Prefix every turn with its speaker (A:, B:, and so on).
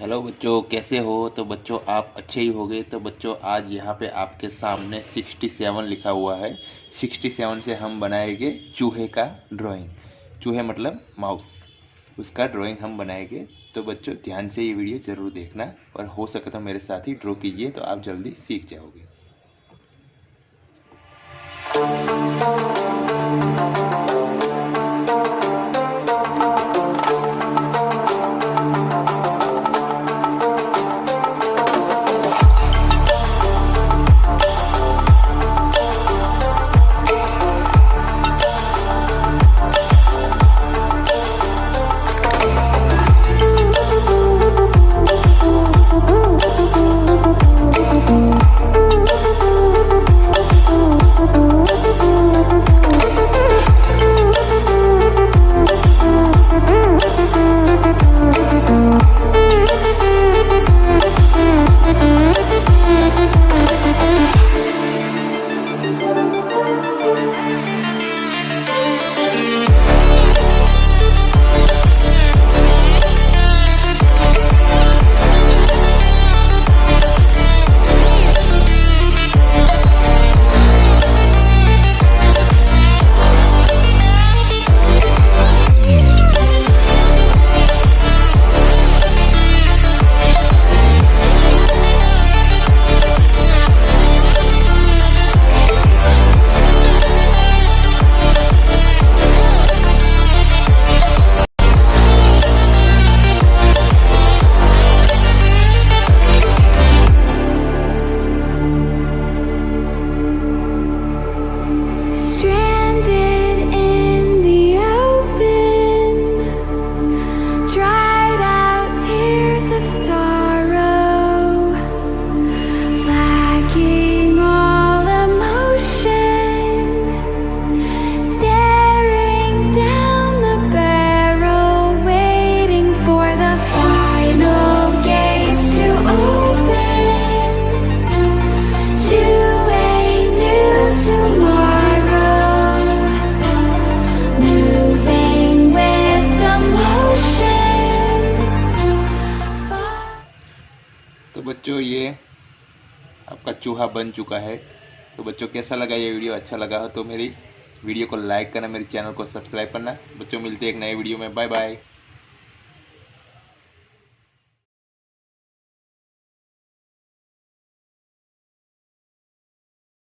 A: Hello बच्चों, कैसे हो? तो बच्चों आप अच्छे ही होंगे। तो बच्चों आज यहाँ पे आपके सामने 67 लिखा हुआ है। 67 से हम बनाएंगे चूहे का ड्राइंग। चूहे मतलब माउस, उसका ड्राइंग हम बनाएंगे। तो बच्चों ध्यान से ये वीडियो ज़रूर देखना और हो सके तो मेरे साथ ही ड्रॉ कीजिए, तो आप जल्दी सीख जाओगे।
B: Stranded in the open, dried out tears of sorrow, lacking all emotion, staring down the barrel, waiting for the final gates to open to a new tomorrow, moving with the motion.
A: तो बच्चों ये आपका चूहा बन चुका है। तो बच्चों कैसा लगा ये वीडियो? अच्छा लगा हो तो मेरी वीडियो को लाइक करना, मेरे चैनल को सब्सक्राइब करना। बच्चों मिलते हैं एक नए वीडियो में। Bye bye.